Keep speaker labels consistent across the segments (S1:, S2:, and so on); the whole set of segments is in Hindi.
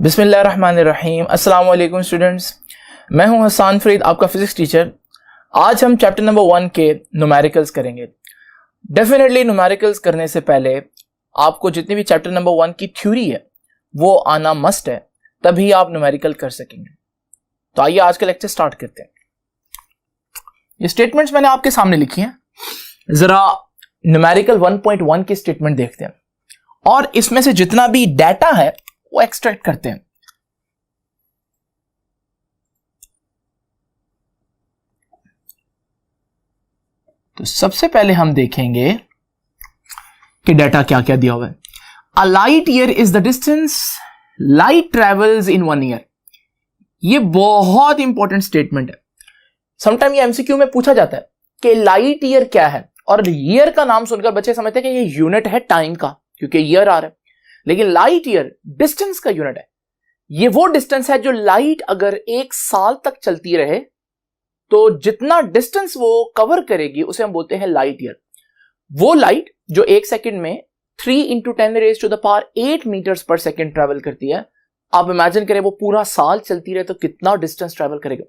S1: बिस्मिल्लाहिर्रहमानिर्रहीम। अस्सलाम वालेकुम स्टूडेंट्स, मैं हूं हसन फरीद, आपका फिजिक्स टीचर। आज हम चैप्टर नंबर 1 के न्यूमेरिकल्स करेंगे। डेफिनेटली न्यूमेरिकल्स करने से पहले आपको जितनी भी चैप्टर नंबर 1 की थ्योरी है वो आना मस्ट है, तभी आप न्यूमेरिकल कर सकेंगे। तो आइए आज का लेक्चर स्टार्ट करते हैं। ये स्टेटमेंट्स मैंने आपके सामने लिखी हैं, जरा न्यूमेरिकल 1.1 की स्टेटमेंट देखते हैं और इसमें से जितना भी डाटा है वो एक्सट्रैक्ट करते हैं। तो सबसे पहले हम देखेंगे कि डाटा क्या क्या दिया हुआ है। A light year is the distance light travels in 1 year. ये बहुत इंपॉर्टेंट स्टेटमेंट है। समटाइम ये एमसीक्यू में पूछा जाता है कि लाइट ईयर क्या है, और ईयर का नाम सुनकर बच्चे समझते हैं कि ये यूनिट है टाइम का, क्योंकि ईयर आ रहा है। लेकिन लाइट ईयर डिस्टेंस का यूनिट है। ये वो डिस्टेंस है जो लाइट अगर 1 साल तक चलती रहे तो जितना डिस्टेंस वो कवर करेगी उसे हम बोलते हैं लाइट ईयर। वो लाइट जो 1 सेकंड में 3 × 10⁻⁸ मीटर्स पर सेकंड ट्रेवल करती है, आप इमेजिन करें वो पूरा साल चलती रहे तो कितना डिस्टेंस ट्रेवल करेगा।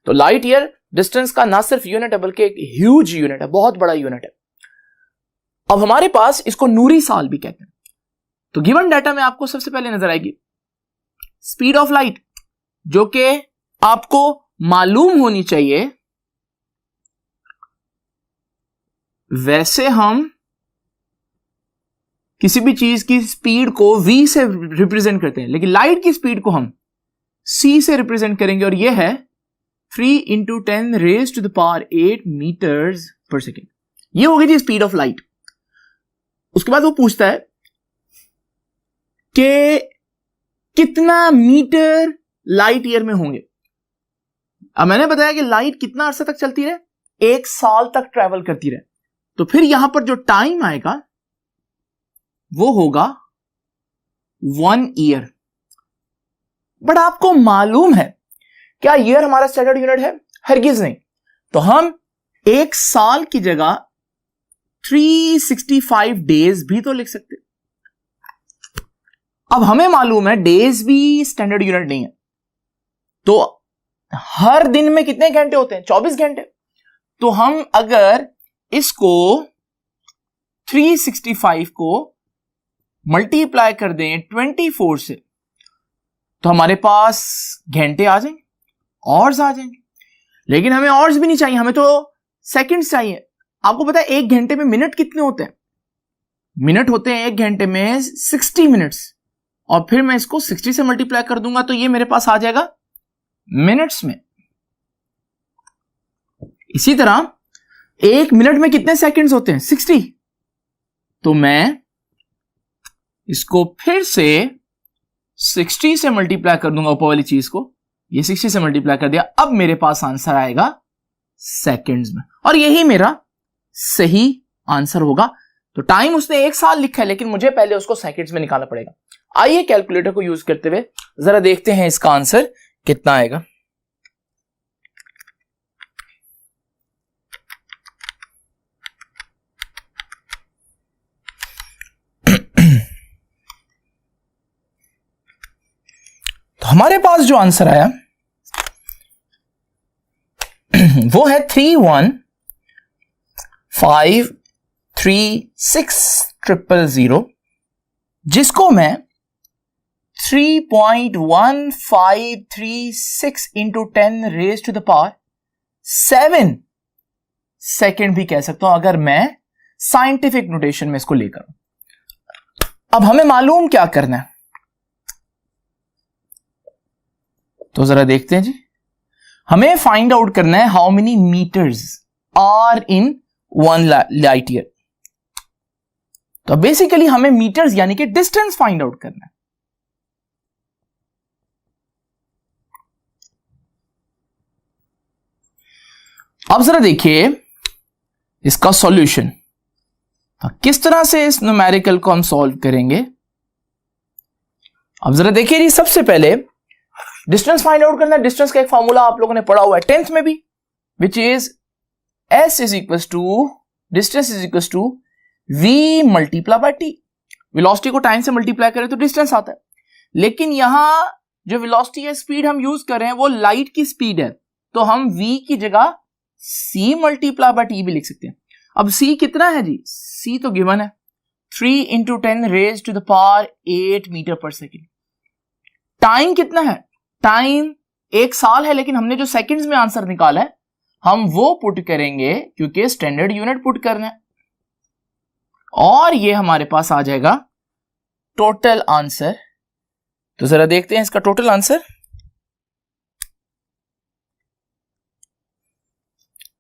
S1: तो लाइट ईयर डिस्टेंस का ना सिर्फ यूनिट है बल्कि एक ह्यूज यूनिट है, बहुत बड़ा यूनिट है। अब हमारे पास इसको नूरी साल भी कहते हैं। तो गिवन डाटा में आपको सबसे पहले नजर आएगी स्पीड ऑफ लाइट, जो कि आपको मालूम होनी चाहिए। वैसे हम किसी भी चीज की स्पीड को v से रिप्रेजेंट करते हैं, लेकिन लाइट की स्पीड को हम c से रिप्रेजेंट करेंगे, और यह है 3 × 10⁸ मीटर्स पर सेकेंड। ये हो गई जी स्पीड ऑफ लाइट। उसके बाद वो पूछता है कि कितना मीटर लाइट ईयर में होंगे। अब मैंने बताया कि लाइट कितना अरसा तक चलती रहे, 1 साल तक ट्रैवल करती रहे, तो फिर यहां पर जो टाइम आएगा वो होगा 1 ईयर। बट आपको मालूम है क्या ईयर हमारा स्टैंडर्ड यूनिट है? हरगिज नहीं। तो हम 1 साल की जगह 365 डेज भी तो लिख सकते। अब हमें मालूम है डेज भी स्टैंडर्ड यूनिट नहीं है, तो हर दिन में कितने घंटे होते हैं? 24 घंटे। तो हम अगर इसको 365 को मल्टीप्लाई कर दें 24 से, तो हमारे पास घंटे आ जाएंगे, आवर्स आ जाएंगे। लेकिन हमें आवर्स भी नहीं चाहिए, हमें तो सेकंड्स चाहिए। आपको पता है 1 घंटे में मिनट कितने होते हैं? मिनट होते हैं 1 घंटे में 60 मिनट्स, और फिर मैं इसको 60 से मल्टीप्लाई कर दूंगा तो ये मेरे पास आ जाएगा मिनट्स में। इसी तरह 1 मिनट में कितने सेकंड्स होते हैं? 60। तो मैं इसको फिर से 60 से मल्टीप्लाई कर दूंगा, ऊपर वाली चीज को, ये 60 से मल्टीप्लाई कर दिया। अब मेरे पास आंसर आएगा सेकंड्स में, और यही मेरा सही आंसर होगा। तो टाइम उसने 1 साल लिखा है, लेकिन मुझे पहले उसको सेकंड्स में निकालना पड़ेगा। आइए कैलकुलेटर को यूज करते हुए जरा देखते हैं इसका आंसर कितना आएगा। तो हमारे पास जो आंसर आया वो है 3153600, जिसको मैं 3.1536 × 10⁻⁷ सेकेंड भी कह सकता हूं, अगर मैं साइंटिफिक नोटेशन में इसको लेकर। अब हमें मालूम क्या करना है, तो जरा देखते हैं जी। हमें फाइंड आउट करना है how many metres are in 1 light year. तो बेसिकली हमें मीटर्स यानी कि डिस्टेंस फाइंड आउट करना है। अब जरा देखिए इसका सॉल्यूशन, किस तरह से इस न्यूमेरिकल को हम सॉल्व करेंगे। अब जरा देखिए जी, सबसे पहले डिस्टेंस फाइंड आउट करना है। डिस्टेंस का एक फार्मूला आप लोगों ने पढ़ा हुआ है 10th में भी, which is S is equal to distance is equal to v multiply by t। Velocity को टाइम से मल्टीप्लाई करें तो डिस्टेंस आता है, लेकिन यहां जो वेलोसिटी या स्पीड हम यूज कर रहे हैं वो लाइट की स्पीड है, तो हम v की जगह c मल्टीप्लाई बाय t भी लिख सकते हैं। अब c कितना है जी, c तो गिवन है 3 into 10 raised to the power 8 metre पर सेकेंड। टाइम कितना है, टाइम 1 साल है, लेकिन हमने जो सेकंड्स में आंसर निकाला है हम वो पुट करेंगे क्योंकि स्टैंडर्ड यूनिट पुट करना है, और ये हमारे पास आ जाएगा टोटल आंसर। तो जरा देखते हैं इसका टोटल आंसर।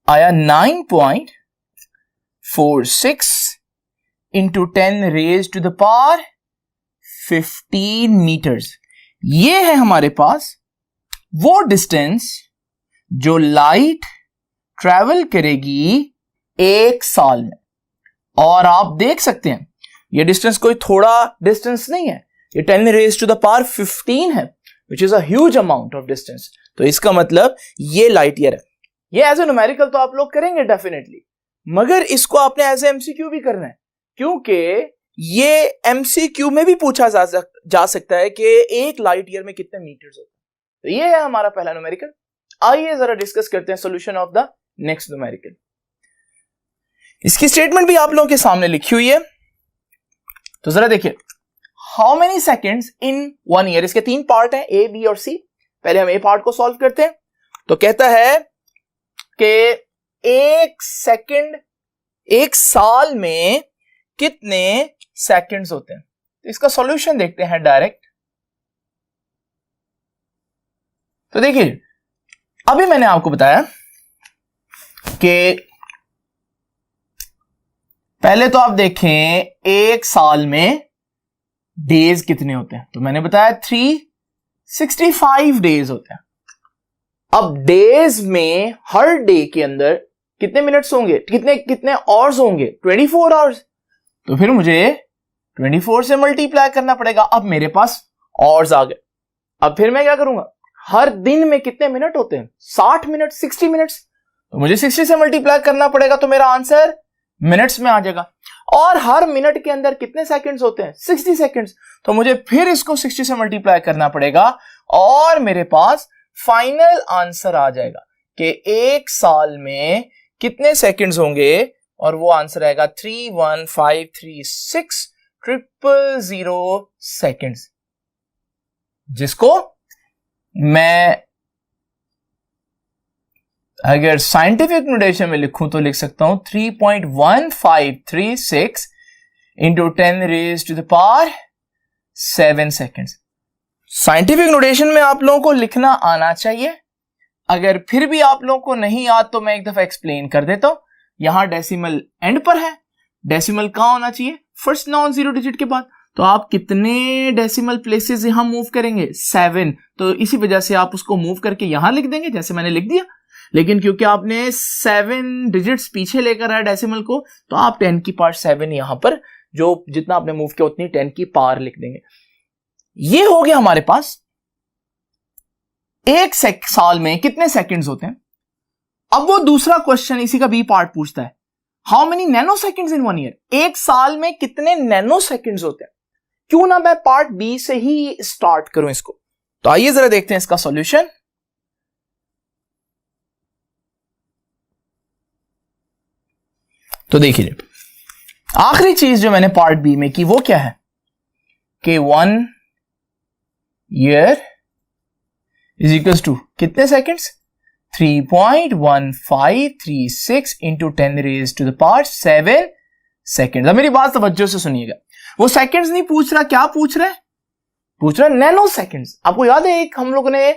S1: आया 9.46 into 10 raised to the power 15 metres. ये है हमारे पास वो डिस्टेंस जो लाइट ट्रेवल करेगी 1 साल में। और आप देख सकते हैं ये डिस्टेंस कोई थोड़ा डिस्टेंस नहीं है, ये 10 रेज टू द पावर 15 है, which is a huge amount of distance. तो इसका मतलब ये लाइट ईयर है। ये एज ए न्यूमेरिकल तो आप लोग करेंगे डेफिनेटली, मगर इसको आपने एज ए एमसीक्यू भी करना है, क्योंकि ये एमसीक्यू में भी पूछा जा सकता है कि एक लाइट ईयर में कितने मीटर्स होते हैं। तो ये है हमारा पहला न्यूमेरिकल। आइए जरा डिस्कस करते हैं solution of the next numerical. इसकी स्टेटमेंट भी आप लोगों के सामने लिखी हुई है, तो जरा देखिए, how many seconds in 1 year. इसके 3 पार्ट हैं, ए, बी और सी। पहले हम ए पार्ट को सॉल्व करते हैं। तो कहता है कि 1 सेकेंड 1 साल में कितने सेकेंड्स होते हैं। तो इसका सॉल्यूशन देखते हैं डायरेक्ट। तो देखिए, अभी मैंने आपको बताया कि पहले तो आप देखें 1 साल में डेज कितने होते हैं। तो मैंने बताया 365 डेज होते हैं। अब डेज में हर डे के अंदर कितने मिनट्स होंगे, कितने आवर्स होंगे, 24 आवर्स। तो फिर मुझे 24 से मल्टीप्लाई करना पड़ेगा। अब मेरे पास आवर्स आ गए। अब फिर मैं क्या करूंगा, हर दिन में कितने मिनट होते हैं, 60 मिनट, 60 मिनट्स। तो मुझे 60 से मल्टीप्लाई करना पड़ेगा, तो मेरा आंसर मिनट्स में आ जाएगा। और हर मिनट के अंदर कितने सेकंड्स होते हैं, 60 सेकंड्स। तो मुझे फिर इसको 60 से मल्टीप्लाई करना पड़ेगा, और मेरे पास फाइनल आंसर आ जाएगा कि 1 साल में कितने सेकंड्स होंगे, और वो आंसर आएगा 31536,000 सेकंड्स, जिसको मैं अगर साइंटिफिक नोटेशन में लिखूं तो लिख सकता हूं 3.1536 into 10 raise to the power 7 seconds. Scientific notation में आप लोगों को लिखना आना चाहिए। अगर फिर भी आप लोगों को नहीं याद तो मैं एक दफा एक्सप्लेन कर देता हूं। यहां डेसिमल एंड पर है, डेसिमल कहां होना चाहिए, फर्स्ट नॉन जीरो डिजिट के बाद। तो आप कितने डेसिमल प्लेसेस यहां मूव करेंगे, 7। तो इसी वजह से आप उसको मूव करके यहां लिख देंगे जैसे मैंने लिख दिया। लेकिन क्योंकि आपने 7 डिजिट्स पीछे लेकर आया डेसिमल को, तो आप 10 की पावर 7 यहां पर जो जितना आपने मूव किया उतनी 10 की पावर लिख देंगे। ये हो गया हमारे पास 1 साल में कितने सेकंड्स होते हैं। अब वो दूसरा क्वेश्चन इसी का बी पार्ट पूछता है, how many nano seconds in 1 year. 1 साल में कितने नैनो सेकेंड्स होते हैं। क्यों ना मैं पार्ट बी से ही स्टार्ट करूं इसको। तो आइए जरा देखते हैं इसका सॉल्यूशन। तो देखिए, आखिरी चीज जो मैंने पार्ट बी में की वो क्या है कि 1 ईयर इज इक्वल्स टू कितने seconds, 3.1536 into 10 raise to the power 7 second. अब मेरी बात तवज्जो से सुनिएगा, वो सेकेंड्स नहीं पूछ रहा, क्या पूछ रहा है, पूछ रहा है नैनो सेकेंड्स। आपको याद है एक हम लोगों ने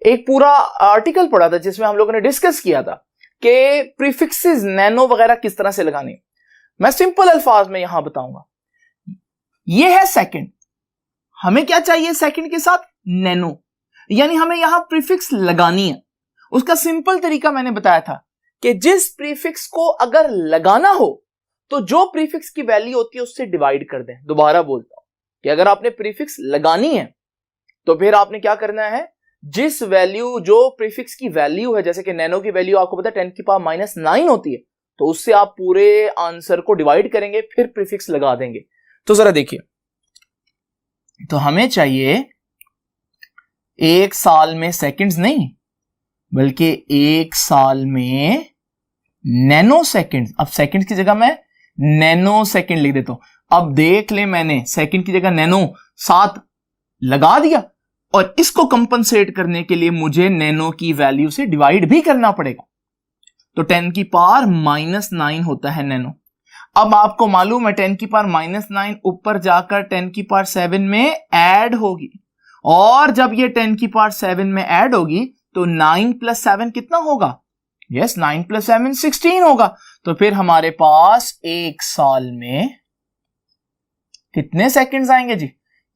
S1: एक पूरा आर्टिकल पढ़ा था जिसमें हम लोगों ने डिस्कस किया था कि प्रीफिक्सेस नैनो वगैरह किस तरह से लगाने। मैं सिंपल अल्फाज में यहां बताऊंगा। ये है सेकंड, हमें क्या चाहिए सेकंड के साथ, नैनो, यानी हमें यहां प्रीफिक्स लगानी है। उसका सिंपल तरीका मैंने बताया था कि जिस प्रीफिक्स को अगर लगाना हो तो जो प्रीफिक्स की वैल्यू होती है उससे डिवाइड कर दें। दोबारा बोलता हूं कि अगर आपने प्रीफिक्स लगानी है तो फिर आपने क्या करना है, जिस वैल्यू जो प्रीफिक्स की वैल्यू है, जैसे कि नैनो की वैल्यू आपको पता है 10 की पावर -9 होती है, तो उससे आप पूरे आंसर को डिवाइड करेंगे, फिर प्रीफिक्स लगा देंगे। तो जरा देखिए, तो हमें चाहिए एक साल में सेकंड्स नहीं, बल्कि एक साल में नैनो सेकंड्स। अब सेकंड्स की जगह मैं नैनो सेकंड लिख देता हूं। अब देख ले, मैंने सेकंड की जगह नैनो 7 लगा दिया, और इसको कंपनसेट करने के लिए मुझे नैनो की वैल्यू से डिवाइड भी करना पड़ेगा। तो 10 की पावर -9 होता है नैनो। अब आपको मालूम है 10 की पावर -9 ऊपर जाकर 10 की पावर 7 में ऐड होगी, और जब ये 10 की पावर 7 में ऐड होगी तो 9 + 7 कितना होगा? यस, 9 + 7 16 होगा। तो फिर हमारे पास एक साल में कितने सेकंड्स आएंगे जी?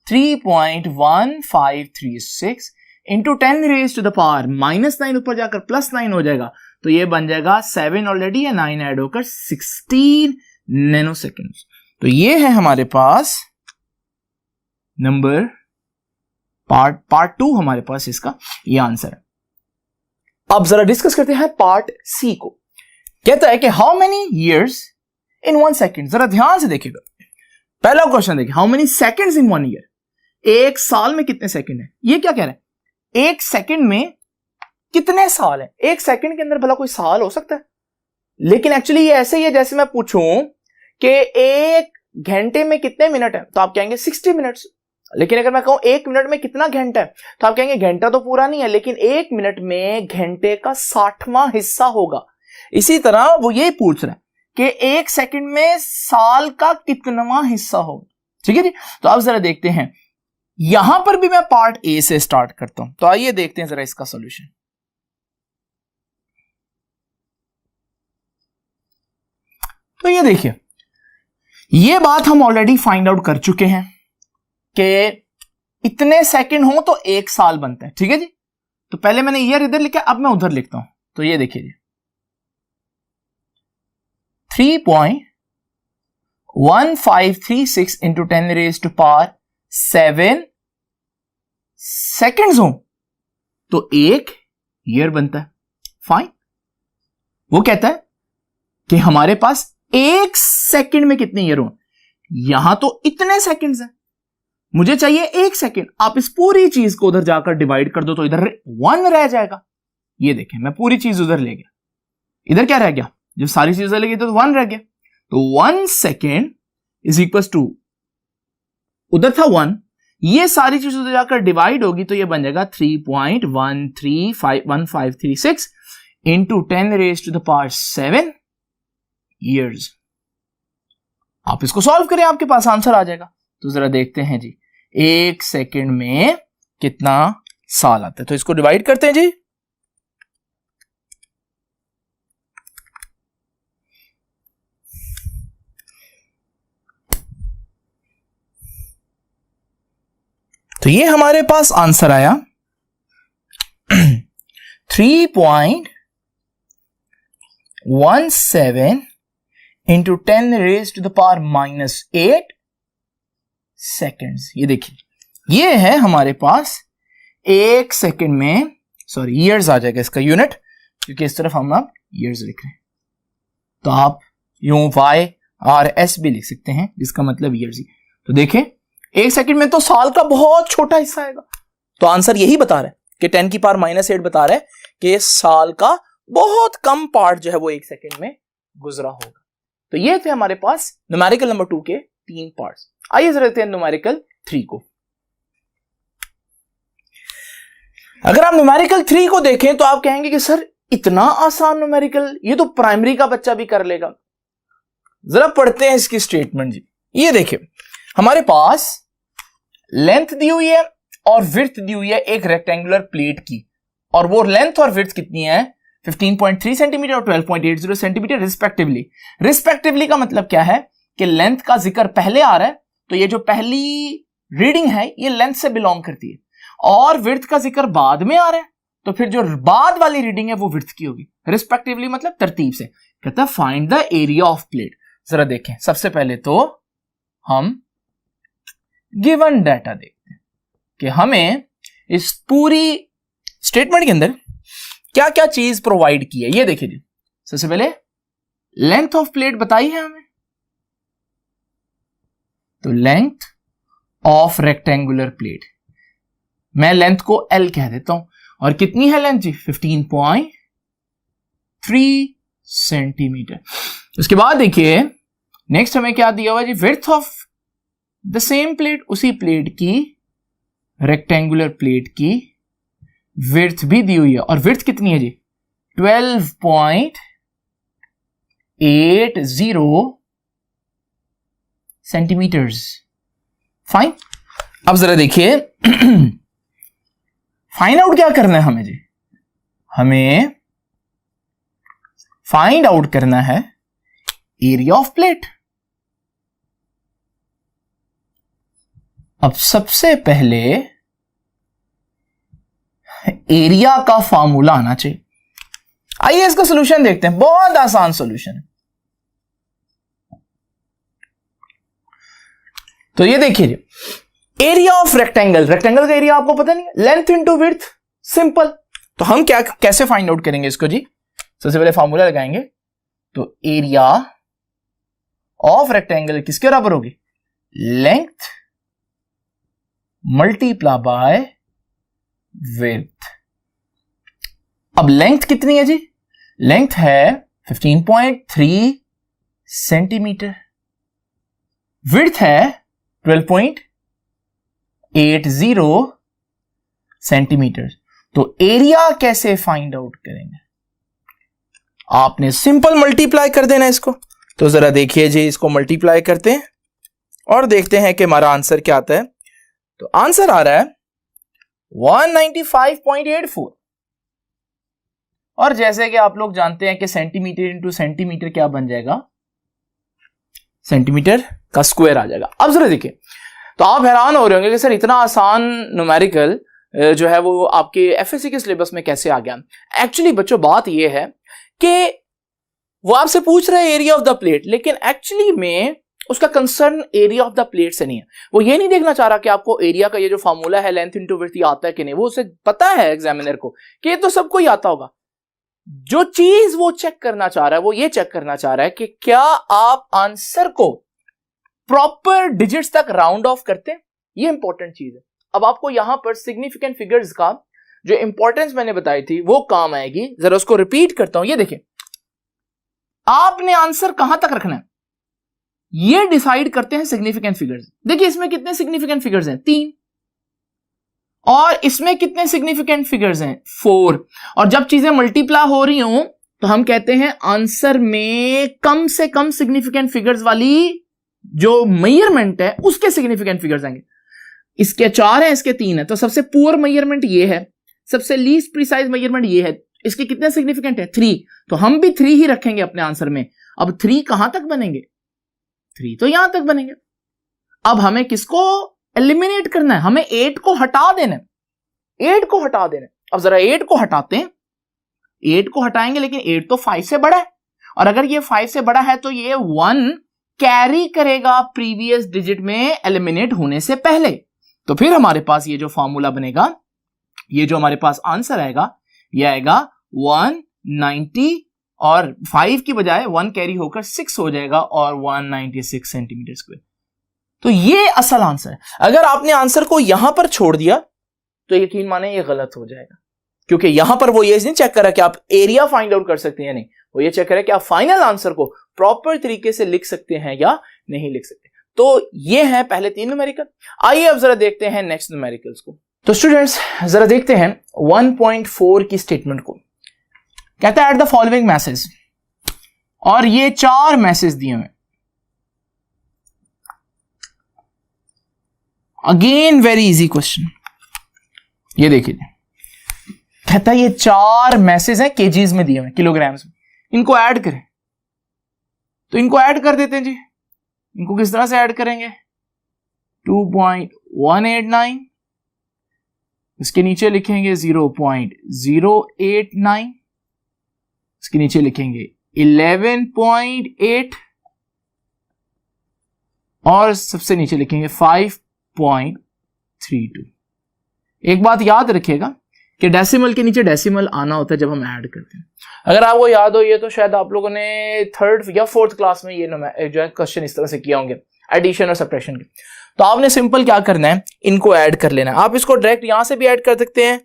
S1: 3.1536 इंटू 10⁻⁻, -9 ऊपर जाकर +9 हो जाएगा, तो ये बन जाएगा 7 ऑलरेडी है, 9 ऐड होकर 16 नैनो सेकेंड्स। तो ये है हमारे पास नंबर पार्ट 2, हमारे पास इसका ये आंसर है। अब जरा डिस्कस करते हैं पार्ट सी को। कहता है कि how many years in 1 second. जरा ध्यान से देखिएगा, पहला क्वेश्चन देखिए, how many seconds in 1 year. एक साल में कितने सेकंड है? ये क्या कह रहा है? एक सेकंड में कितने साल है? एक सेकंड के अंदर भला कोई साल हो सकता है? लेकिन एक्चुअली ये ऐसे ही है जैसे मैं पूछूं कि एक घंटे में कितने मिनट है, तो आप कहेंगे 60 मिनट्स। लेकिन अगर मैं कहूं 1 मिनट में कितना घंटा है, तो आप कहेंगे घंटा तो पूरा नहीं है, लेकिन 1 मिनट में घंटे का 60वां हिस्सा होगा। इसी तरह वो ये पूछ रहा है कि 1 सेकंड में साल का कितनावां हिस्सा होगा। ठीक है जी। तो अब जरा देखते हैं, यहां पर भी मैं पार्ट ए से स्टार्ट करता हूं। तो आइए देखते हैं जरा इसका सॉल्यूशन। तो ये देखिए, ये बात हम ऑलरेडी फाइंड आउट कर चुके हैं कि इतने सेकंड हो तो 1 साल बनता है। ठीक है जी। तो पहले मैंने ईयर इधर लिखा, अब मैं उधर लिखता हूं। तो ये देखिए जी, 3.1536 इंटू 10⁻⁷ सेकेंड्स हो तो 1 ईयर बनता है। फाइन। वो कहता है कि हमारे पास 1 सेकंड में कितने ईयर हो। यहां तो इतने सेकंड्स हैं, मुझे चाहिए 1 सेकंड। आप इस पूरी चीज को उधर जाकर डिवाइड कर दो तो इधर 1 रह जाएगा। ये देखें, मैं पूरी चीज उधर ले गया, इधर क्या रह गया? जब सारी चीजें लगी तो 1 रह गया। तो 1 सेकेंड इज इक्वल टू, उधर था 1, ये सारी चीज उधर जाकर डिवाइड होगी तो ये बन जाएगा 3.1536 इंटू 10⁻⁷ ईयर्स। आप इसको सॉल्व करें, आपके पास आंसर आ जाएगा। तो जरा देखते हैं जी, 1 सेकेंड में कितना साल आता है। तो इसको डिवाइड करते हैं जी। तो ये हमारे पास आंसर आया 3.17 इंटू 10⁻⁻8 सेकेंड्स। ये देखिए, ये है हमारे पास 1 सेकेंड में, सॉरी ईयर्स आ जाएगा इसका यूनिट, क्योंकि इस तरफ हम अब ईयर्स लिख रहे हैं। तो आप यूं YRS भी लिख सकते हैं, जिसका मतलब ईयर्स ही। तो देखें, 1 सेकंड में तो साल का बहुत छोटा हिस्सा आएगा। तो आंसर यही बता रहा है कि 10 की पावर -8 बता रहा है कि साल का बहुत कम पार्ट जो है वो 1 सेकंड में गुजरा होगा। तो ये थे हमारे पास न्यूमेरिकल नंबर 2 के 3 पार्ट्स। आइए जरा देखते हैं न्यूमेरिकल 3 को। अगर आप न्यूमेरिकल 3 को देखें तो आप कहेंगे कि सर इतना आसान न्यूमेरिकल, ये तो प्राइमरी का बच्चा भी कर लेगा। जरा पढ़ते हैं इसकी स्टेटमेंट जी। ये देखिए, हमारे पास लेंथ दी हुई है और विड्थ दी हुई है एक रेक्टेंगुलर प्लेट की, और वो लेंथ और विड्थ कितनी है? 15.3 सेंटीमीटर और 12.80 सेंटीमीटर रिस्पेक्टिवली। रिस्पेक्टिवली का मतलब क्या है कि लेंथ का जिक्र पहले आ रहा है, तो ये जो पहली रीडिंग है ये लेंथ से बिलोंग करती है, और विड्थ का जिक्र बाद में आ रहा है, तो फिर जो बाद वाली रीडिंग है वो विड्थ की होगी। रिस्पेक्टिवली मतलब तरतीब से। कहता है find the area of plate. जरा देखें, सबसे पहले तो हम गिवन डाटा देखते हैं कि हमें इस पूरी स्टेटमेंट के अंदर क्या क्या चीज प्रोवाइड की है। ये देखिए जी, सबसे पहले लेंथ ऑफ प्लेट बताई है हमें। तो लेंथ ऑफ रेक्टेंगुलर प्लेट, मैं लेंथ को L कह देता हूं, और कितनी है लेंथ जी? 15.3 सेंटीमीटर। उसके बाद देखिए नेक्स्ट हमें क्या दिया हुआ जी? Width of the same plate, उसी प्लेट की, रेक्टेंगुलर प्लेट की विड्थ भी दी हुई है, और विड्थ कितनी है जी? 12.80 सेंटीमीटर्स। फाइन। अब जरा देखिए फाइंड आउट क्या करना है हमें जी? हमें फाइंड आउट करना है एरिया ऑफ प्लेट। अब सबसे पहले एरिया का फॉर्मूला आना चाहिए। आइए इसका सॉल्यूशन देखते हैं, बहुत आसान सॉल्यूशन है। तो ये देखिए जी, एरिया ऑफ रेक्टेंगल, रेक्टेंगल का एरिया आपको पता नहीं है, लेंथ इंटू विड्थ, सिंपल। तो हम क्या कैसे फाइंड आउट करेंगे इसको जी? सबसे पहले फॉर्मूला लगाएंगे, तो एरिया ऑफ रेक्टेंगल किसके बराबर होगी? Length multiply by width. अब लेंथ कितनी है जी? लेंथ है 15.3 सेंटीमीटर, विड्थ है 12.80 सेंटीमीटर। तो एरिया कैसे फाइंड आउट करेंगे? आपने सिंपल मल्टीप्लाई कर देना इसको। तो जरा देखिए जी, इसको मल्टीप्लाई करते हैं और देखते हैं कि हमारा आंसर क्या आता है। तो आंसर आ रहा है 195.84, और जैसे कि आप लोग जानते हैं कि सेंटीमीटर इंटू सेंटीमीटर क्या बन जाएगा? सेंटीमीटर का स्क्वायर आ जाएगा। अब जरा देखिए, तो आप हैरान हो रहे होंगे कि सर इतना आसान न्यूमेरिकल जो है वो आपके एफएससी के सिलेबस में कैसे आ गया? एक्चुअली बच्चों बात ये है कि वो आपसे पूछ रहा है एरिया ऑफ द प्लेट, लेकिन एक्चुअली में उसका concern area of the plate से नहीं है। वो ये नहीं देखना चाह रहा कि आपको एरिया का ये जो फॉर्मूला है लेंथ इंटू विड्थ आता है कि नहीं। वो उसे पता है एग्जामिनर को कि ये तो सबको ही आता होगा। जो चीज वो चेक करना चाह रहा है, वो ये चेक करना चाह रहा है कि क्या आप आंसर को प्रॉपर डिजिट्स तक राउंड ऑफ करते हैं। ये इंपॉर्टेंट चीज है। अब आपको यहां पर सिग्निफिकेंट फिगर्स का जो इंपॉर्टेंस मैंने बताई थी वो काम आएगी। जरा उसको रिपीट करता हूं। ये देखिए, आपने आंसर कहां तक रखना है ये डिसाइड करते हैं सिग्निफिकेंट फिगर्स। देखिए इसमें कितने सिग्निफिकेंट फिगर्स हैं? 3। और इसमें कितने सिग्निफिकेंट फिगर्स हैं? 4। और जब चीजें मल्टीप्लाई हो रही हो तो हम कहते हैं आंसर में कम से कम सिग्निफिकेंट फिगर्स वाली जो मेजरमेंट है उसके सिग्निफिकेंट फिगर्स आएंगे। इसके 4 है, इसके 3 है, तो सबसे पुअर मेजरमेंट ये है, सबसे लीस्ट प्रिसाइज मेजरमेंट ये है। इसके कितने सिग्निफिकेंट है? 3। तो हम भी 3 ही रखेंगे अपने आंसर में। अब 3 कहां तक बनेंगे? 3 तो यहां तक बनेंगे। अब हमें किसको एलिमिनेट करना है? हमें 8 को हटा देना है। 8 को हटा देना है। अब जरा 8 को हटाते हैं। 8 को हटाएंगे, लेकिन 8 तो 5 से बड़ा है, और अगर ये 5 से बड़ा है तो ये 1 कैरी करेगा प्रीवियस डिजिट में एलिमिनेट होने से पहले। तो फिर हमारे पास ये जो फॉर्मूला बनेगा, ये जो हमारे पास आंसर आएगा, ये आएगा 190, और 5 की बजाय 1 कैरी होकर 6 हो जाएगा, और 196 सेंटीमीटर स्क्वायर। तो ये असल आंसर है। अगर आपने आंसर को यहां पर छोड़ दिया तो यकीन माने ये गलत हो जाएगा, क्योंकि यहां पर वो ये नहीं चेक कर रहा कि आप एरिया फाइंड आउट कर सकते हैं या नहीं, वो ये चेक कर रहा है कि आप फाइनल आंसर को प्रॉपर तरीके से लिख सकते हैं या नहीं लिख सकते। तो ये है पहले 3 न्यूमेरिकल। आइए अब जरा देखते हैं नेक्स्ट न्यूमेरिकल्स को। तो स्टूडेंट्स जरा देखते हैं 1.4 की स्टेटमेंट को। कहता है एट द फॉलोइंग मैसेज, और ये 4 मैसेज दिए हुए। Again very easy question. ये देखिए, कहता है ये 4 मैसेज हैं केजीज में दिए हुए, किलोग्राम्स में। इनको ऐड करें, तो इनको ऐड कर देते हैं जी। इनको किस तरह से ऐड करेंगे? 2.189, इसके नीचे लिखेंगे 0.089, इसके नीचे लिखेंगे 11.8, और सबसे नीचे लिखेंगे 5.32। एक बात याद रखिएगा कि डेसिमल के नीचे डेसिमल आना होता है जब हम ऐड करते हैं। अगर आपको याद हो, ये तो शायद आप लोगों ने 3rd या 4th क्लास में ये जो है क्वेश्चन इस तरह से किया होंगे, एडिशन और सब्ट्रैक्शन के। तो आपने सिंपल क्या करना है, इनको ऐड कर लेना है। आप इसको डायरेक्ट यहां से भी ऐड कर सकते हैं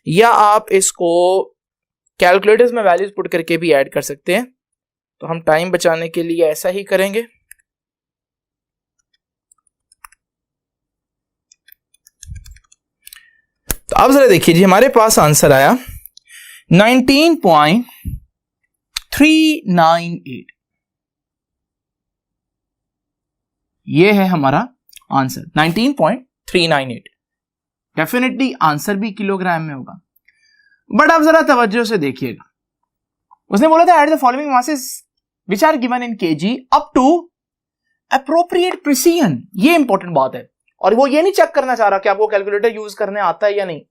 S1: या आप इसको कैलकुलेटर्स में वैल्यूज पुट करके भी ऐड कर सकते हैं। तो हम टाइम बचाने के लिए ऐसा ही करेंगे। तो अब जरा देखिए जी, हमारे पास आंसर आया 19.398। ये है हमारा आंसर 19.398। डेफिनेटली आंसर भी किलोग्राम में होगा, बट आप जरा तवज्जो से देखिएगा। उसने बोला था at the following masses which are given in kg up to appropriate precision. ये इंपॉर्टेंट बात है, और वो ये नहीं चेक करना चाह रहा कि आपको कैलकुलेटर यूज करने आता है या नहीं।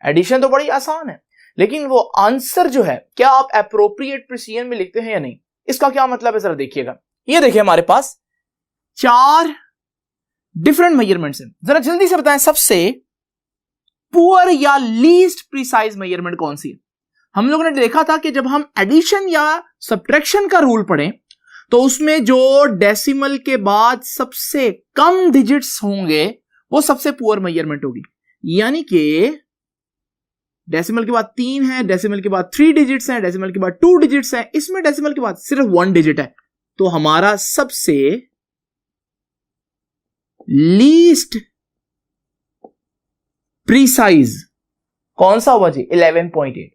S1: एडिशन तो बड़ी आसान है, लेकिन वो आंसर जो है क्या आप एप्रोप्रिएट प्रिसीजन में लिखते हैं या नहीं, इसका क्या मतलब है जरा देखिएगा। ये देखिए हमारे पास 4 डिफरेंट मेजरमेंट्स हैं। जरा जल्दी से बताएं सबसे पुअर या लीस्ट प्रिसाइज मेजरमेंट कौन सी है। हम लोगों ने देखा था कि जब हम एडिशन या सब्ट्रैक्शन का रूल पढ़ें तो उसमें जो डेसिमल के बाद सबसे कम डिजिट्स होंगे वो सबसे पुअर मेजरमेंट होगी। यानी कि डेसिमल के बाद 3 है, डेसिमल के बाद 3 डिजिट्स हैं, डेसिमल के बाद 2 डिजिट्स हैं, इसमें डेसिमल के बाद सिर्फ 1 डिजिट है। तो हमारा सबसे लीस्ट प्रीसाइज कौन सा होगा जी, 11.8।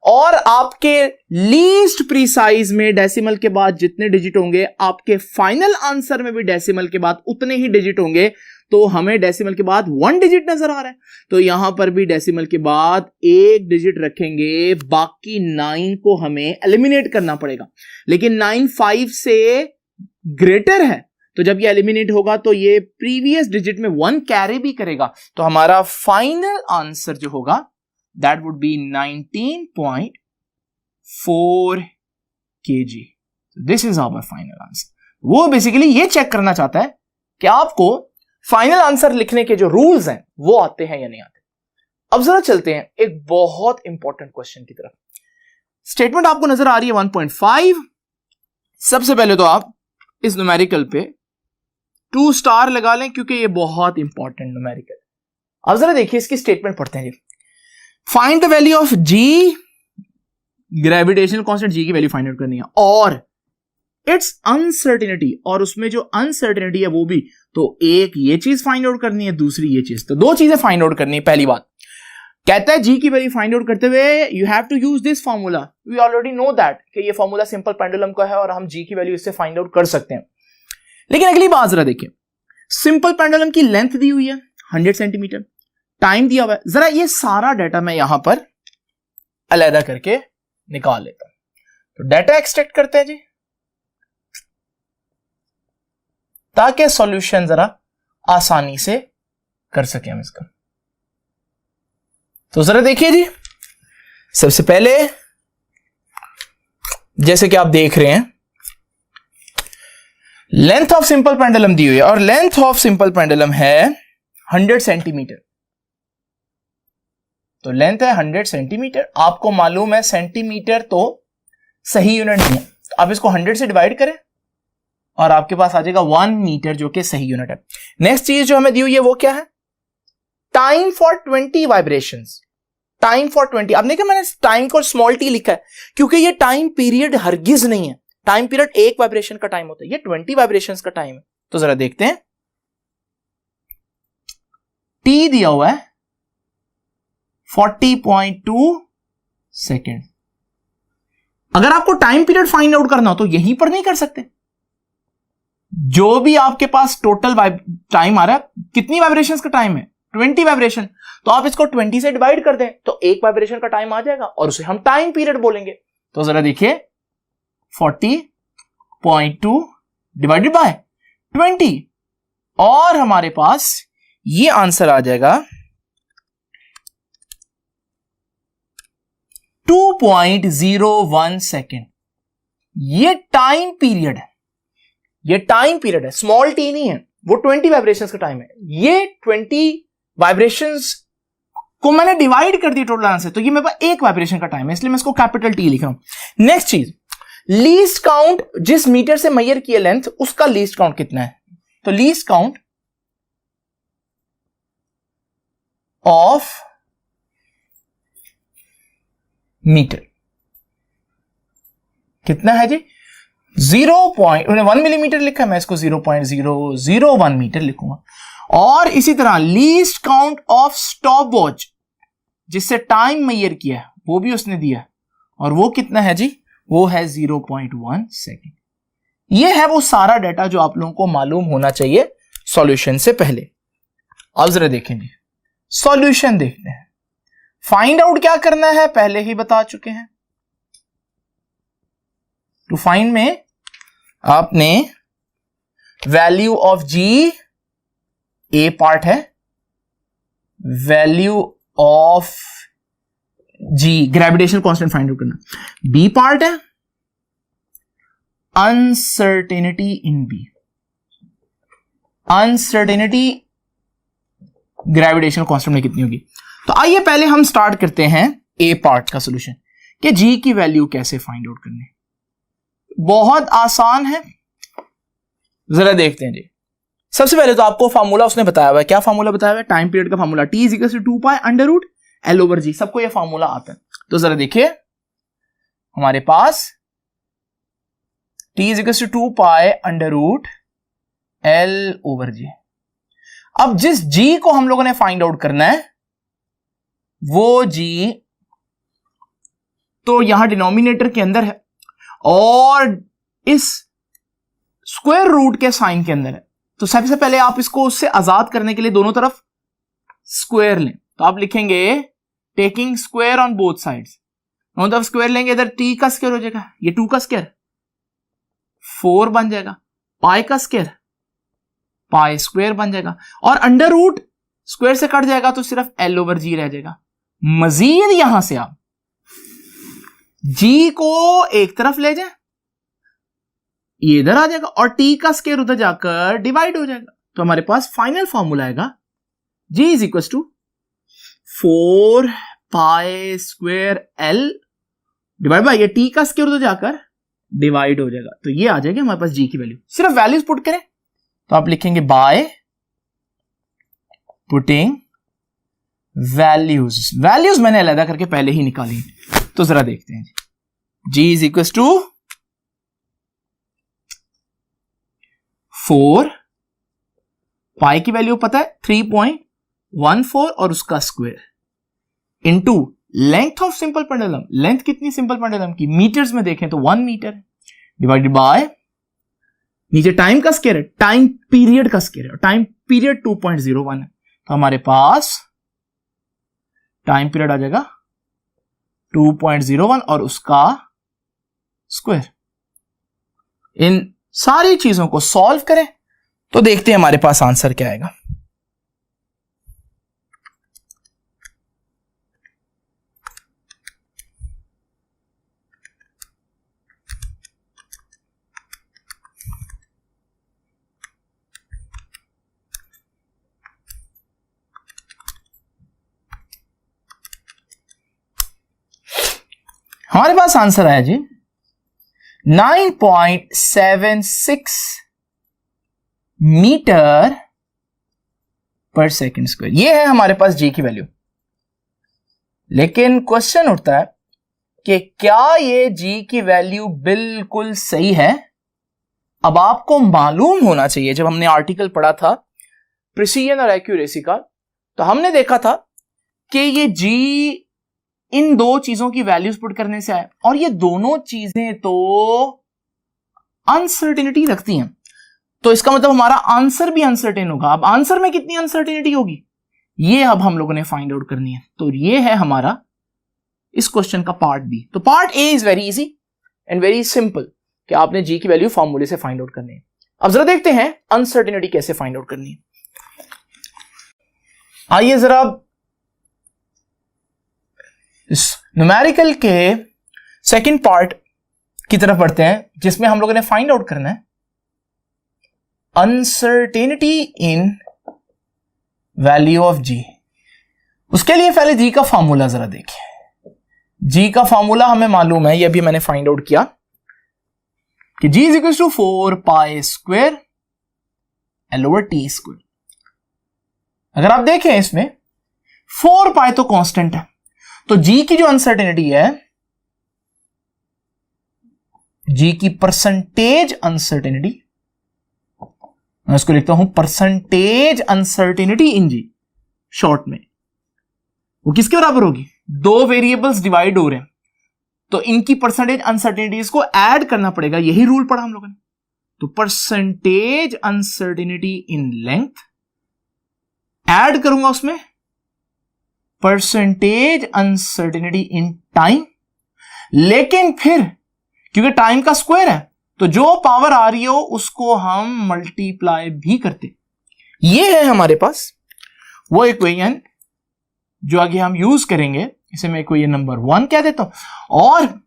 S1: और आपके लीस्ट प्रीसाइज में डेसिमल के बाद जितने डिजिट होंगे आपके फाइनल आंसर में भी डेसिमल के बाद उतने ही डिजिट होंगे। तो हमें डेसिमल के बाद 1 डिजिट नजर आ रहा है, तो यहां पर भी डेसिमल के बाद 1 डिजिट रखेंगे, बाकी 9 को हमें एलिमिनेट करना पड़ेगा। लेकिन 9 5 से ग्रेटर है, तो जब ये एलिमिनेट होगा तो ये प्रीवियस डिजिट में 1 कैरी भी करेगा। तो हमारा फाइनल आंसर जो होगा that would be 19.4 kg। This is our final answer. वो बेसिकली ये चेक करना चाहता है कि आपको फाइनल आंसर लिखने के जो रूल्स हैं वो आते हैं या नहीं आते। अब जरा चलते हैं एक बहुत इंपॉर्टेंट क्वेश्चन की तरफ। स्टेटमेंट आपको नजर आ रही है 1.5। सबसे पहले तो आप इस न्यूमेरिकल पे 2 स्टार लगा लें क्योंकि ये बहुत इंपॉर्टेंट न्यूमेरिकल। अब जरा देखिए इसकी स्टेटमेंट पढ़ते हैं जी। Find the value of g, gravitational constant g की वैल्यू फाइंड आउट करनी है, और इट्स अनसर्टेनिटी, और उसमें जो अनसर्टेनिटी है वो भी। तो एक ये चीज फाइंड आउट करनी है, दूसरी ये चीज। तो 2 चीजें फाइंड आउट करनी है। पहली बात कहता है जी की वैल्यू फाइंड आउट करते हुए you have to use this formula. We already know that कि ये फॉर्मूला सिंपल पेंडुलम का है और हम जी की वैल्यू इससे फाइंड आउट कर सकते हैं। लेकिन अगली बात जरा देखिए, सिंपल पेंडुलम की लेंथ दी हुई है 100 सेंटीमीटर, टाइम दिया हुआ है। जरा ये सारा डाटा मैं यहां पर अलग करके निकाल लेता हूं। तो डाटा एक्सट्रैक्ट करते हैं जी, ताकि सॉल्यूशन जरा आसानी से कर सके हम इसका। तो जरा देखिए जी, सबसे पहले जैसे कि आप देख रहे हैं लेंथ ऑफ सिंपल पेंडुलम दी हुई है, और लेंथ ऑफ सिंपल पेंडुलम है 100 सेंटीमीटर। तो लेंथ है 100 सेंटीमीटर। आपको मालूम है सेंटीमीटर तो सही यूनिट नहीं है, तो आप इसको 100 से डिवाइड करें और आपके पास आ जाएगा 1 मीटर, जो कि सही यूनिट है। नेक्स्ट चीज जो हमें दी हुई है वो क्या है, time for 20 vibrations. Time for 20, आपने क्या, मैंने टाइम को स्मॉल टी लिखा है क्योंकि ये टाइम पीरियड हरगिज नहीं है। टाइम पीरियड 1 वाइब्रेशन का टाइम होता है, ये 20 वाइब्रेशंस का टाइम है। तो जरा देखते हैं, टी दिया हुआ है 40.2 सेकेंड। अगर आपको टाइम पीरियड फाइंड आउट करना हो तो यहीं पर नहीं कर सकते। जो भी आपके पास टोटल टाइम आ रहा है, कितनी वाइब्रेशंस का टाइम है, 20 वाइब्रेशन, तो आप इसको 20 से डिवाइड कर दें तो 1 वाइब्रेशन का टाइम आ जाएगा और उसे हम टाइम पीरियड बोलेंगे। तो जरा देखिए 40.2 डिवाइडेड बाय 20, और हमारे पास ये आंसर आ जाएगा 2.01 सेकेंड। ये टाइम पीरियड है, ये टाइम पीरियड है, स्मॉल टी नहीं है, वो 20 वाइब्रेशंस का टाइम है। ये 20 वाइब्रेशंस को मैंने डिवाइड कर दी टोटल आंसर, तो ये मेरे पास 1 वाइब्रेशन का टाइम है, इसलिए मैं इसको कैपिटल टी लिख रहा हूं। नेक्स्ट चीज, लीस्ट काउंट, जिस मीटर से मेजर किया लेंथ उसका लीस्ट काउंट कितना है। तो लीस्ट काउंट ऑफ मीटर कितना है जी? 1 मिलीमीटर लिखा है, मैं इसको 0.001 मीटर लिखूंगा। और इसी तरह least count of stop watch जिससे टाइम मेजर किया है वो भी उसने दिया, और वो कितना है जी? वो है 0.1 सेकेंड। ये है वो सारा डाटा जो आप लोगों को मालूम होना चाहिए सॉल्यूशन से पहले। अब जरा देखेंगे सॉल्यूशन, देखते हैं। फाइंड आउट क्या करना है पहले ही बता चुके हैं। टू फाइंड में आपने value of g, a part है, value of g gravitational constant find out करना, बी पार्ट है uncertainty in b, uncertainty gravitational constant में कितनी होगी। तो आइए पहले हम स्टार्ट करते हैं ए पार्ट का सॉल्यूशन कि जी की वैल्यू कैसे फाइंड आउट करनी। बहुत आसान है, जरा देखते हैं जी। सबसे पहले तो आपको फार्मूला उसने बताया हुआ है। क्या फार्मूला बताया हुआ है? टाइम पीरियड का formula, T is equal to 2 pi under root L over g. सबको ये फार्मूला आता है। तो जरा देखिए हमारे पास T is equal to 2 pi under root L over g. अब जिस G को हम लोगों ने फाइंड आउट करना है वो G तो यहां डिनोमिनेटर के अंदर है और इस स्क्वायर रूट के साइन के अंदर है। तो सबसे पहले आप इसको उससे आजाद करने के लिए दोनों तरफ स्क्वायर लें। तो आप लिखेंगे taking square on both sides, दोनों तरफ स्क्वायर लेंगे। इधर t का स्क्वायर हो जाएगा, ये 2 का स्क्वायर 4 बन जाएगा, पाई का स्क्वायर पाई स्क्वायर बन जाएगा, और अंडर रूट स्क्वायर से कट जाएगा तो सिर्फ L ओवर जी रह जाएगा। मजीद यहां से आप जी को एक तरफ ले जाए, ये इधर आ जाएगा और t का स्क्वायर उधर जाकर डिवाइड हो जाएगा। तो हमारे पास फाइनल फॉर्मूला आएगा g is equal to 4 pi square L divide by ये t का स्क्वायर उधर जाकर डिवाइड हो जाएगा। तो ये आ जाएगी हमारे पास g की वैल्यू। सिर्फ वैल्यूज पुट करें तो आप लिखेंगे बाय पुटिंग वैल्यूज। वैल्यूज मैंने अलग करके पहले ही निकाली। तो जरा देखते हैं g इज इक्वल टू 4 पाई की वैल्यू पता है 3.14 और उसका square into length of simple pendulum. Length कितनी सिंपल पेंडुलम की? मीटर्स में देखें तो 1 मीटर डिवाइडेड बाय नीचे टाइम का स्क्वायर है, टाइम पीरियड का स्क्वायर है, टाइम पीरियड 2.01 है। तो हमारे पास टाइम पीरियड आ जाएगा 2.01 और उसका स्क्वायर। इन सारी चीजों को सॉल्व करें तो देखते हैं हमारे पास आंसर क्या आएगा। हमारे पास आंसर आया जी 9.76 मीटर पर सेकेंड स्क्वायर। ये है हमारे पास जी की वैल्यू। लेकिन क्वेश्चन उठता है कि क्या ये जी की वैल्यू बिल्कुल सही है? अब आपको मालूम होना चाहिए, जब हमने आर्टिकल पढ़ा था प्रिसीजन और एक्यूरेसी का, तो हमने देखा था कि ये जी इन दो चीजों की वैल्यूज पुट करने से आए, और ये दोनों चीजें तो अनसर्टेनिटी रखती हैं। तो इसका मतलब हमारा आंसर भी अनसर्टेन होगा। अब आंसर में कितनी अनसर्टेनिटी होगी ये अब हम लोगों ने फाइंड आउट करनी है। तो ये है हमारा इस क्वेश्चन का पार्ट बी। तो part A is very easy and very simple कि आपने जी की वैल्यू फॉर्मूले से फाइंड आउट करनी है। अब जरा देखते हैं अनसर्टेनिटी कैसे फाइंड आउट करनी है। आइए जरा इस न्यूमेरिकल के सेकंड पार्ट की तरफ बढ़ते हैं, जिसमें हम लोगों ने फाइंड आउट करना है अनसर्टेनिटी इन वैल्यू ऑफ जी। उसके लिए पहले जी का फॉर्मूला जरा देखिए। जी का फॉर्मूला हमें मालूम है, ये अभी मैंने फाइंड आउट किया कि g is equal to 4 pi square L over t square. अगर आप देखें इसमें 4 पाई तो कांस्टेंट है, तो जी की जो अनसर्टेनिटी है, जी की परसेंटेज अनसर्टेनिटी, मैं इसको लिखता हूं percentage uncertainty in g short में, वो किसके बराबर होगी? दो वेरिएबल्स डिवाइड हो रहे हैं तो इनकी परसेंटेज अनसर्टेनिटीज को ऐड करना पड़ेगा, यही रूल पढ़ा हम लोगों ने। तो percentage uncertainty in length add करूंगा उसमें परसेंटेज अनसर्टेनिटी इन टाइम, लेकिन फिर क्योंकि टाइम का स्क्वायर है तो जो पावर आ रही हो उसको हम मल्टीप्लाई भी करते। ये है हमारे पास वो इक्वेशन जो आगे हम यूज करेंगे, इसे मैं इक्वेशन नंबर 1 कह देता हूं, और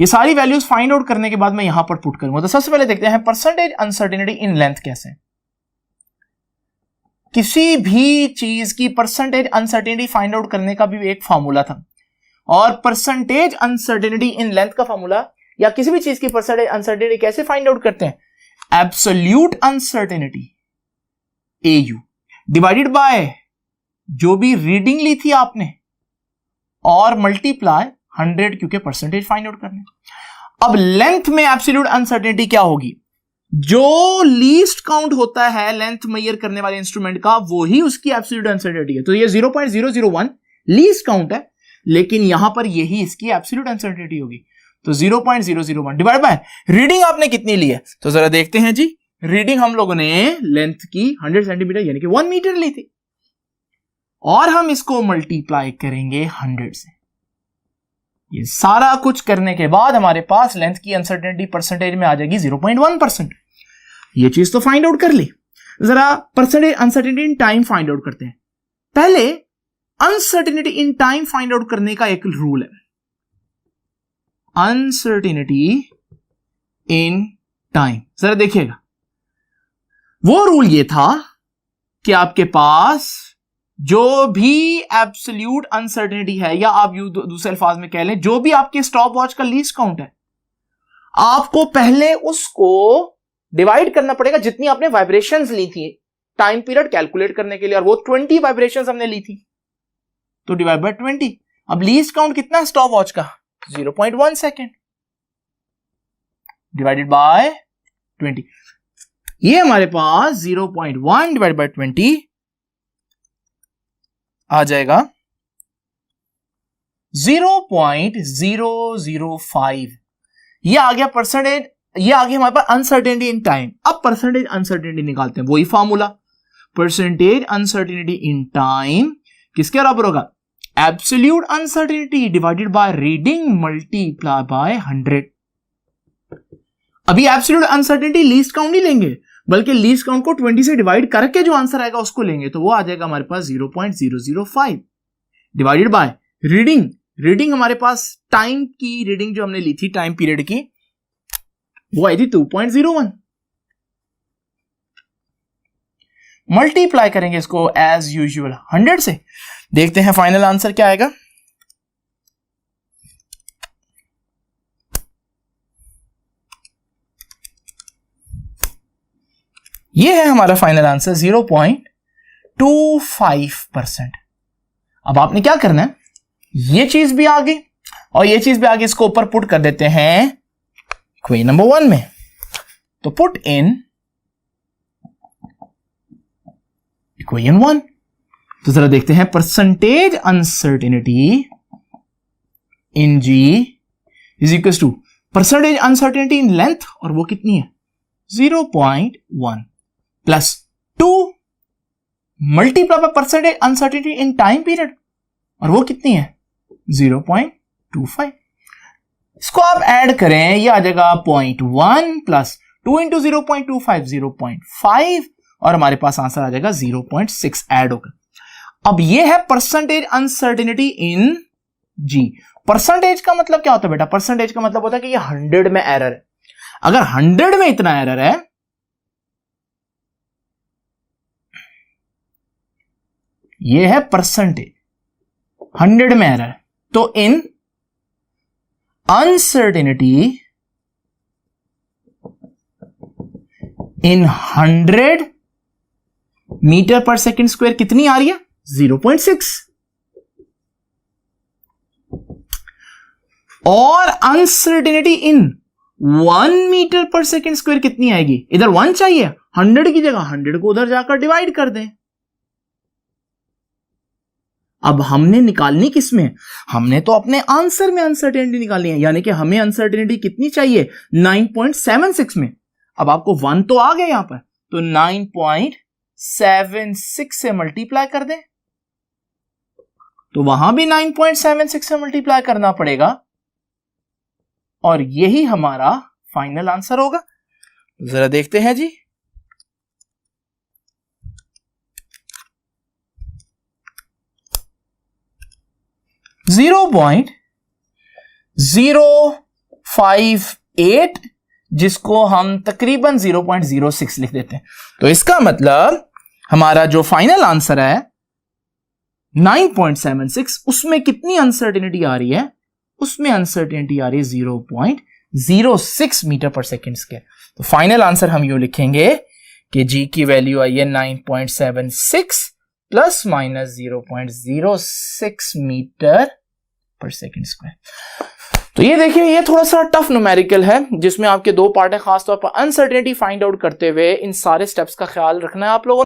S1: ये सारी वैल्यूज फाइंड आउट करने के बाद मैं यहां पर पुट करूंगा। तो सबसे पहले देखते हैं परसेंटेज अनसर्टेनिटी इन लेंथ कैसे। किसी भी चीज की परसेंटेज अनसर्टेनिटी फाइंड आउट करने का भी एक फॉर्मूला था, और परसेंटेज अनसर्टेनिटी इन लेंथ का फॉर्मूला या किसी भी चीज की परसेंटेज अनसर्टेनिटी कैसे फाइंड आउट करते हैं? Absolute uncertainty AU divided by जो भी रीडिंग ली थी आपने और मल्टीप्लाई 100, क्योंकि परसेंटेज फाइंड आउट करने। अब लेंथ में एब्सोल्यूट अनसर्टेनिटी क्या होगी? जो लीस्ट काउंट होता है लेंथ मेजर करने वाले इंस्ट्रूमेंट का, वो ही उसकी एब्सोल्यूट अनसर्टेनिटी है। तो ये 0.001 लीस्ट काउंट है, लेकिन यहां पर यही इसकी एब्सोल्यूट अनसर्टेनिटी होगी। तो 0.001 डिवाइड बाय रीडिंग आपने कितनी ली है, तो जरा देखते हैं जी। रीडिंग हम लोगों ने लेंथ की 100 सेंटीमीटर यानी कि 1 मीटर ली थी, और हम इसको मल्टीप्लाई करेंगे 100 से। ये सारा कुछ करने के बाद हमारे पास लेंथ की अनसर्टेनिटी परसेंटेज में आ जाएगी 0.1%। ये चीज तो फाइंड आउट कर ली। जरा percentage uncertainty in time find out करते हैं। पहले uncertainty in time find out करने का एक रूल है, अनसर्टेनिटी इन टाइम। जरा देखिएगा, वो रूल ये था कि आपके पास जो भी एब्सोल्यूट अनसर्टेनिटी है, या आप दूसरे अल्फाज में कह लें जो भी आपके स्टॉप वॉच का लीस्ट काउंट है, आपको पहले उसको डिवाइड करना पड़ेगा जितनी आपने वाइब्रेशंस ली थी टाइम पीरियड कैलकुलेट करने के लिए, और वो 20 वाइब्रेशंस हमने ली थी, तो डिवाइड बाय 20। अब लीस्ट काउंट कितना है स्टॉप वॉच का? 0.1 सेकेंड डिवाइडेड बाय 20। ये हमारे पास 0.1 डिवाइड बाय 20 आ जाएगा 0.005। ये आ गया परसेंटेज, ये आ गया हमारे पास अनसर्टेनिटी इन टाइम। अब परसेंटेज अनसर्टेनिटी निकालते हैं, वही formula, percentage uncertainty in time किसके बराबर होगा? Absolute uncertainty divided by reading multiply by 100। अभी एब्सोल्यूट अनसर्टेनिटी लीस्ट काउंट नहीं लेंगे, बल्कि लीस्ट काउंट को 20 से डिवाइड करके जो आंसर आएगा उसको लेंगे, तो वो आ जाएगा हमारे पास 0.005 डिवाइडेड बाय रीडिंग। रीडिंग हमारे पास टाइम की रीडिंग जो हमने ली थी टाइम पीरियड की, वो आई थी 2.01। मल्टीप्लाई करेंगे इसको एज यूजुअल 100 से, देखते हैं फाइनल आंसर क्या आएगा। ये है हमारा फाइनल आंसर 0.25%। अब आपने क्या करना है, ये चीज भी आ गई और ये चीज भी आ गई, इसको ऊपर पुट कर देते हैं इक्वेशन नंबर 1 में। तो पुट इन इक्वेशन 1। तो जरा देखते हैं percentage uncertainty in g is equal to percentage uncertainty in length, और वो कितनी है? 0.1 plus 2 multiply by percentage uncertainty in time period, और वो कितनी है? 0.25। इसको आप ऐड करें, ये आ जाएगा 0.1 प्लस 2 इंटू 0.25 0.5, और हमारे पास आंसर आ जाएगा 0.6 ऐड होगा। अब ये है percentage uncertainty in g. Percentage का मतलब क्या होता है बेटा? परसेंटेज का मतलब होता है कि ये 100 में एरर है। अगर 100 में इतना एरर है, ये है परसेंटेज, 100 में एरर, तो इन अनसर्टेनिटी इन 100 मीटर पर सेकेंड स्क्वायर कितनी आ रही है? 0.6। और अनसर्टेनिटी इन 1 मीटर पर सेकेंड स्क्वायर कितनी आएगी? इधर 1 चाहिए, 100 की जगह 100 को उधर जाकर डिवाइड कर दें। अब हमने निकालनी किसमें? हमने तो अपने आंसर में अनसर्टेनिटी निकालनी है, यानी कि हमें अनसर्टेनिटी कितनी चाहिए? 9.76 में। अब आपको 1 तो आ गया यहां पर, तो 9.76 से मल्टीप्लाई कर दें, तो वहां भी 9.76 से मल्टीप्लाई करना पड़ेगा, और यही हमारा फाइनल आंसर होगा। जरा देखते हैं जी। .058 जिसको हम तकरीबन 0.06 लिख देते हैं। तो इसका मतलब हमारा जो फाइनल आंसर है 9.76, उसमें कितनी अनसर्टेनिटी आ रही है? उसमें अनसर्टेनिटी आ रही है 0.06 मीटर पर सेकेंड स्क्वायर। तो फाइनल आंसर हम यूं लिखेंगे कि जी की वैल्यू आई है 9.76 प्लस माइनस 0.06 मीटर पर सेकेंड स्क्वायर। तो ये देखिए, ये थोड़ा सा टफ न्यूमेरिकल है जिसमें आपके 2 पार्ट है। खासतौर पर अनसर्टेनिटी फाइंड आउट करते हुए इन सारे स्टेप्स का ख्याल रखना है आप लोगों